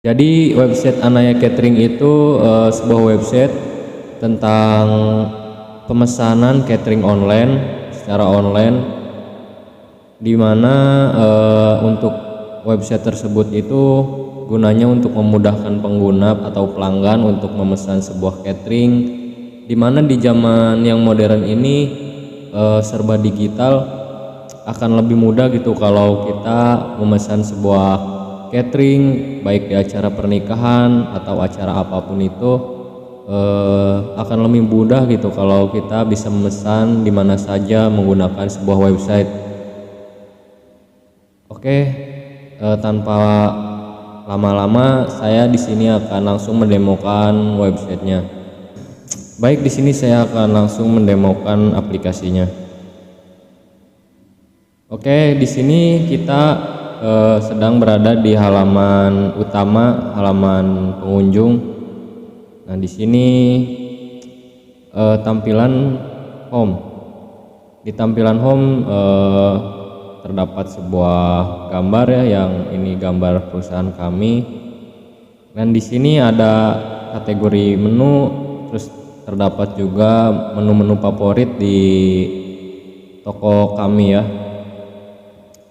Jadi website Anaya Catering itu sebuah website tentang pemesanan catering online secara online, di mana untuk website tersebut itu gunanya untuk memudahkan pengguna atau pelanggan untuk memesan sebuah catering, di mana di zaman yang modern ini serba digital akan lebih mudah gitu kalau kita memesan sebuah catering baik di acara pernikahan atau acara apapun itu akan lebih mudah gitu kalau kita bisa memesan di mana saja menggunakan sebuah website. Oke, tanpa lama-lama saya di sini akan langsung mendemokan websitenya. Baik, di sini saya akan langsung mendemokan aplikasinya. Oke, di sini kita sedang berada di halaman utama, halaman pengunjung. Nah, di sini tampilan home. Di tampilan home terdapat sebuah gambar ya, yang ini gambar perusahaan kami. Dan di sini ada kategori menu, terus terdapat juga menu-menu favorit di toko kami ya.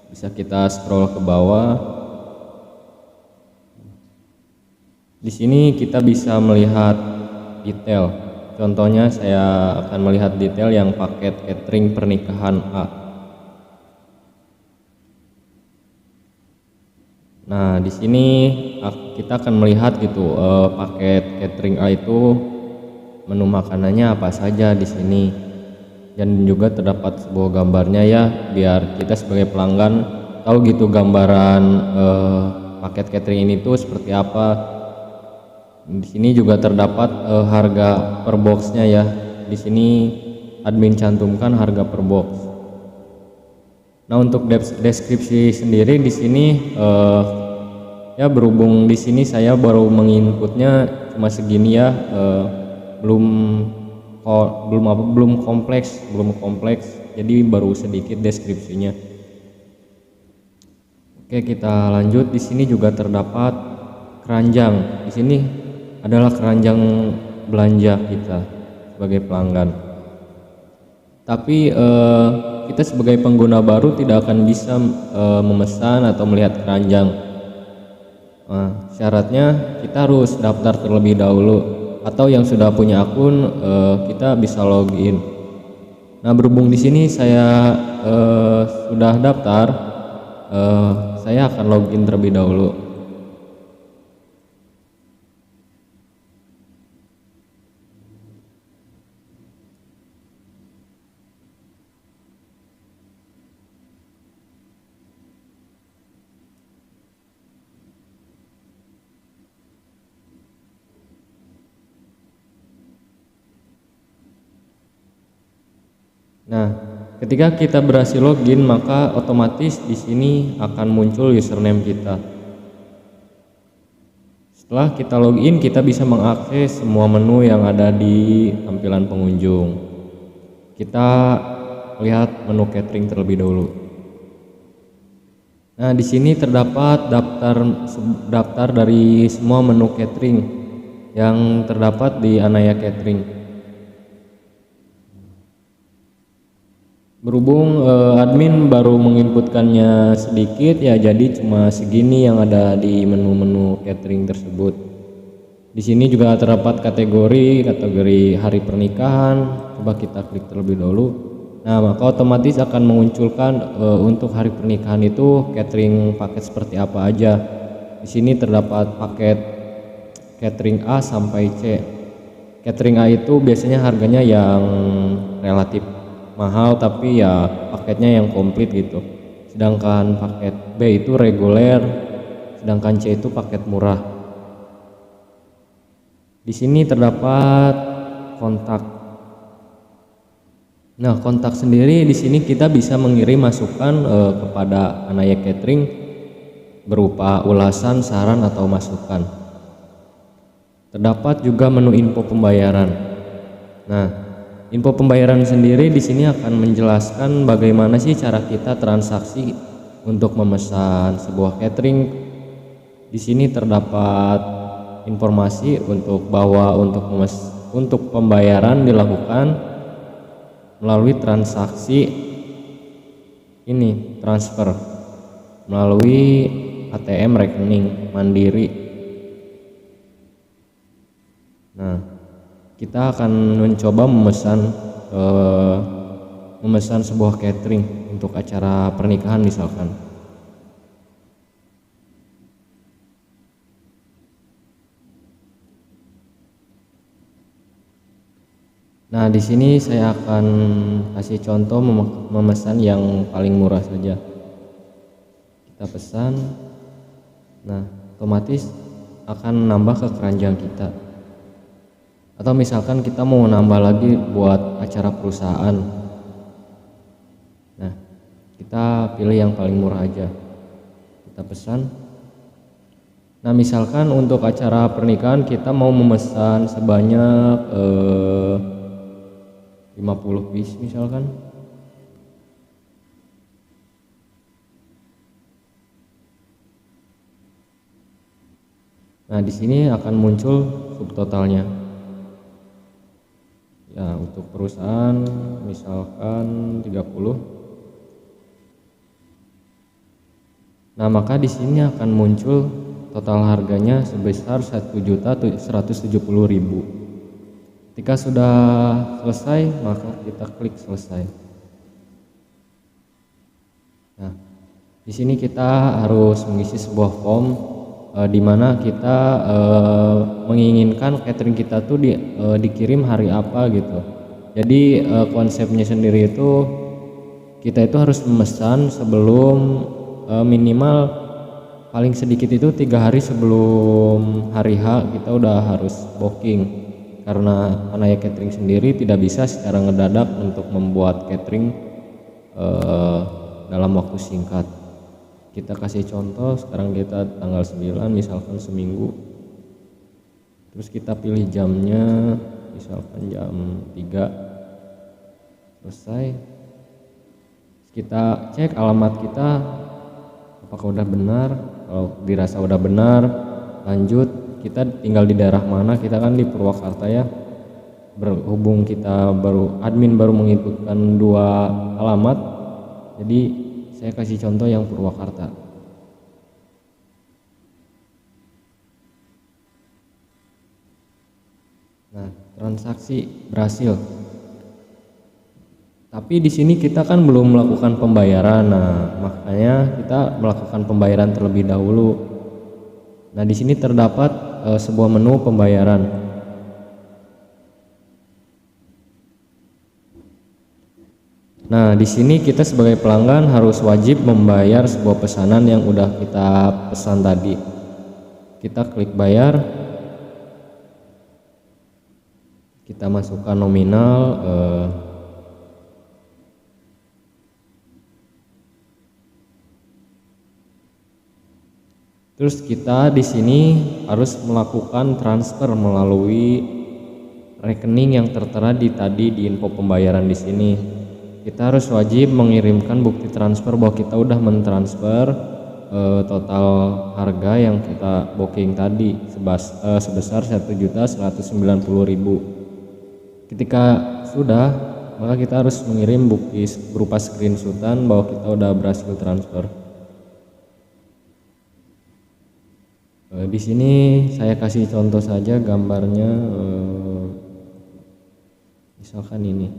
Bisa kita scroll ke bawah. Di sini kita bisa melihat detail. Contohnya saya akan melihat detail yang paket catering pernikahan A. Nah, di sini kita akan melihat gitu paket catering A itu menu makanannya apa saja di sini. Dan juga terdapat sebuah gambarnya ya, biar kita sebagai pelanggan tahu gitu gambaran paket catering ini tuh seperti apa. Di sini juga terdapat harga per boxnya ya. Di sini admin cantumkan harga per box. Nah, untuk deskripsi sendiri di sini ya, berhubung di sini saya baru menginputnya cuma segini ya, belum kompleks, jadi baru sedikit deskripsinya. Oke, kita lanjut. Di sini juga terdapat keranjang. Di sini adalah keranjang belanja kita sebagai pelanggan. Tapi kita sebagai pengguna baru tidak akan bisa memesan atau melihat keranjang. Syaratnya kita harus daftar terlebih dahulu, atau yang sudah punya akun kita bisa login. Nah, berhubung di sini saya sudah daftar, saya akan login terlebih dahulu. Nah, ketika kita berhasil login, maka otomatis di sini akan muncul username kita. Setelah kita login, kita bisa mengakses semua menu yang ada di tampilan pengunjung. Kita lihat menu catering terlebih dahulu. Nah, di sini terdapat daftar dari semua menu catering yang terdapat di Anaya Catering. Berhubung admin baru menginputkannya sedikit ya, jadi cuma segini yang ada di menu-menu catering tersebut. Di sini juga terdapat kategori hari pernikahan. Coba kita klik terlebih dahulu. Nah, maka otomatis akan mengunculkan untuk hari pernikahan itu catering paket seperti apa aja. Di sini terdapat paket catering A sampai C. Catering A itu biasanya harganya yang relatif mahal, tapi ya paketnya yang komplit gitu. Sedangkan paket B itu reguler, sedangkan C itu paket murah. Di sini terdapat kontak. Nah, kontak sendiri di sini kita bisa mengirim masukan kepada Anaya Catering berupa ulasan, saran atau masukan. Terdapat juga menu info pembayaran. Nah, info pembayaran sendiri di sini akan menjelaskan bagaimana sih cara kita transaksi untuk memesan sebuah catering. Di sini terdapat informasi bahwa untuk pembayaran dilakukan melalui transaksi ini transfer melalui ATM rekening mandiri. Nah, kita akan mencoba memesan sebuah catering untuk acara pernikahan misalkan. Nah, di sini saya akan kasih contoh memesan yang paling murah saja. Kita pesan, nah otomatis akan nambah ke keranjang kita. Atau misalkan kita mau nambah lagi buat acara perusahaan. Nah, kita pilih yang paling murah aja. Kita pesan. Nah, misalkan untuk acara pernikahan kita mau memesan sebanyak 50 piece misalkan. Nah, di sini akan muncul subtotalnya. Ya, untuk perusahaan misalkan 30. Nah, maka di sini akan muncul total harganya sebesar 1.170.000. Ketika sudah selesai, maka kita klik selesai. Nah, di sini kita harus mengisi sebuah form di mana kita menginginkan catering kita tuh dikirim hari apa gitu. Jadi konsepnya sendiri itu kita itu harus memesan sebelum minimal paling sedikit itu 3 hari sebelum hari H kita udah harus booking. Karena Anaya Catering sendiri tidak bisa secara ngedadak untuk membuat catering dalam waktu singkat. Kita kasih contoh, sekarang kita tanggal 9 misalkan seminggu. Terus kita pilih jamnya misalkan jam 3. Selesai. Kita cek alamat kita apakah udah benar. Kalau dirasa udah benar, lanjut. Kita tinggal di daerah mana, kita kan di Purwakarta ya. Berhubung kita admin baru menginputkan 2 alamat, jadi saya kasih contoh yang Purwakarta. Nah, transaksi berhasil. Tapi di sini kita kan belum melakukan pembayaran. Nah, makanya kita melakukan pembayaran terlebih dahulu. Nah, di sini terdapat sebuah menu pembayaran. Nah, di sini kita sebagai pelanggan harus wajib membayar sebuah pesanan yang udah kita pesan tadi. Kita klik bayar. Kita masukkan nominal terus kita di sini harus melakukan transfer melalui rekening yang tertera tadi di info pembayaran di sini. Kita harus wajib mengirimkan bukti transfer bahwa kita udah mentransfer total harga yang kita booking tadi sebesar 1.190.000. Ketika sudah, maka kita harus mengirim bukti berupa screenshotan bahwa kita udah berhasil transfer. Di sini saya kasih contoh saja gambarnya, misalkan ini.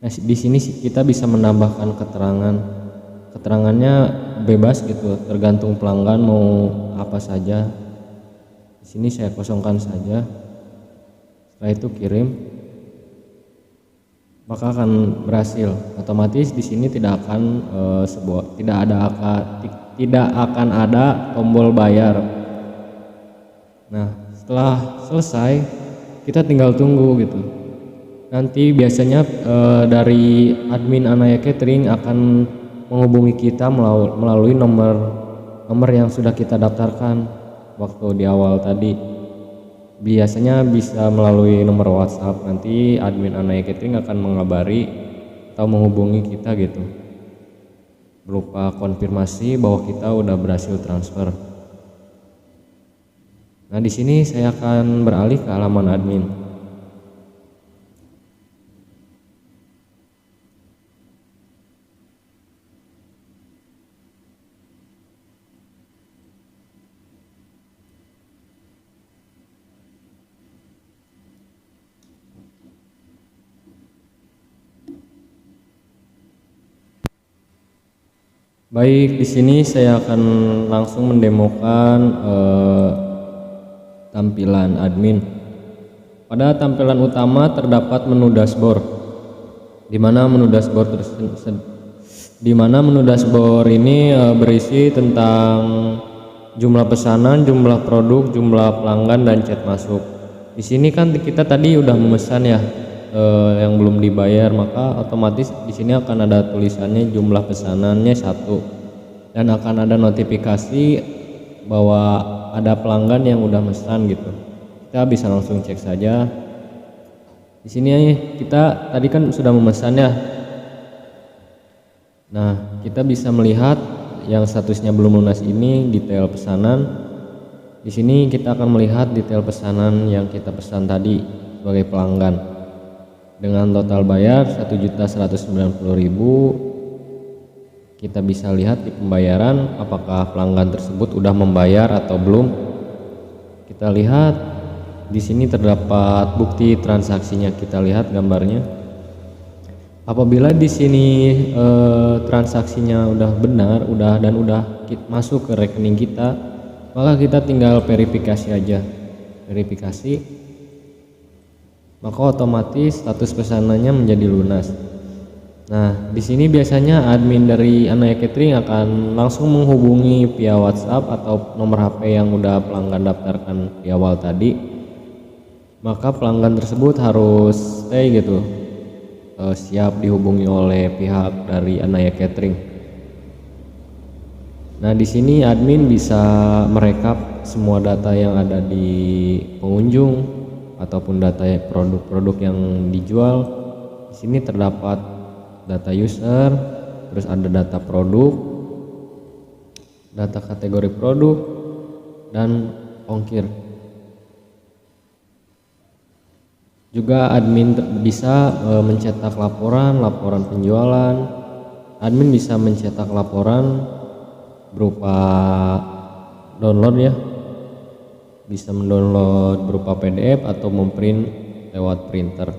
Nah, di sini kita bisa menambahkan keterangannya bebas gitu, tergantung pelanggan mau apa saja. Di sini saya kosongkan saja. Setelah itu kirim, maka akan berhasil. Otomatis di sini tidak akan ada tombol bayar. Nah, setelah selesai kita tinggal tunggu gitu. Nanti biasanya dari admin Anaya Catering akan menghubungi kita melalui nomor yang sudah kita daftarkan waktu di awal tadi. Biasanya bisa melalui nomor WhatsApp. Nanti admin Anaya Catering akan mengabari atau menghubungi kita gitu, berupa konfirmasi bahwa kita udah berhasil transfer. Nah, di sini saya akan beralih ke halaman admin. Baik, di sini saya akan langsung mendemokan tampilan admin. Pada tampilan utama terdapat menu dashboard, di mana menu dashboard ini berisi tentang jumlah pesanan, jumlah produk, jumlah pelanggan, dan chat masuk. Di sini kan kita tadi udah memesan ya, yang belum dibayar, maka otomatis di sini akan ada tulisannya jumlah pesanannya 1, dan akan ada notifikasi bahwa ada pelanggan yang udah mesan gitu. Kita bisa langsung cek saja. Di sini kita tadi kan sudah memesan ya. Nah, kita bisa melihat yang statusnya belum lunas ini detail pesanan. Di sini kita akan melihat detail pesanan yang kita pesan tadi sebagai pelanggan. Dengan total bayar 1.190.000, kita bisa lihat di pembayaran apakah pelanggan tersebut udah membayar atau belum. Kita lihat di sini terdapat bukti transaksinya, kita lihat gambarnya. Apabila di sini transaksinya udah benar, udah masuk ke rekening kita, maka kita tinggal verifikasi aja. Verifikasi, maka otomatis status pesanannya menjadi lunas. Nah, di sini biasanya admin dari Anaya Catering akan langsung menghubungi via WhatsApp atau nomor HP yang udah pelanggan daftarkan di awal tadi. Maka pelanggan tersebut harus stay gitu, siap dihubungi oleh pihak dari Anaya Catering. Nah, di sini admin bisa merekap semua data yang ada di pengunjung ataupun data produk-produk yang dijual. Di sini terdapat data user, terus ada data produk, data kategori produk, dan ongkir. Juga admin bisa mencetak laporan penjualan. Admin bisa mencetak laporan berupa download ya, bisa mendownload berupa PDF atau memprint lewat printer.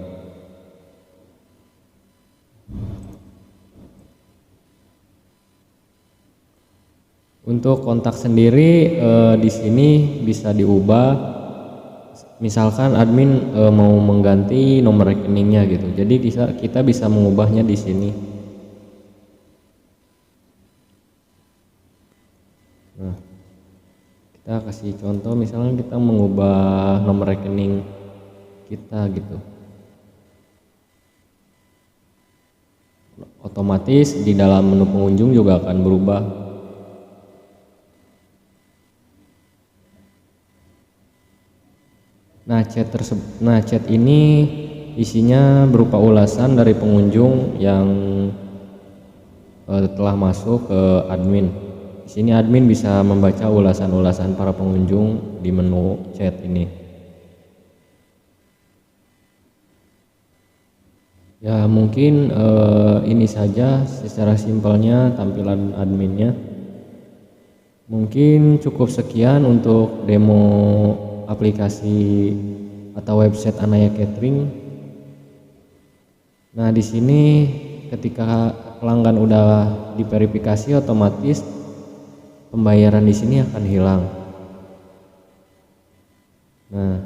Untuk kontak sendiri di sini bisa diubah. Misalkan admin mau mengganti nomor rekeningnya gitu, jadi kita bisa mengubahnya di sini. Nah, kita kasih contoh, misalnya kita mengubah nomor rekening kita gitu, otomatis di dalam menu pengunjung juga akan berubah. Nah, chat ini isinya berupa ulasan dari pengunjung yang telah masuk ke admin. Di sini admin bisa membaca ulasan-ulasan para pengunjung di menu chat ini. Ya, mungkin ini saja secara simpelnya tampilan adminnya. Mungkin cukup sekian untuk demo aplikasi atau website Anaya Catering. Nah, di sini ketika pelanggan udah diverifikasi, otomatis pembayaran di sini akan hilang. Nah,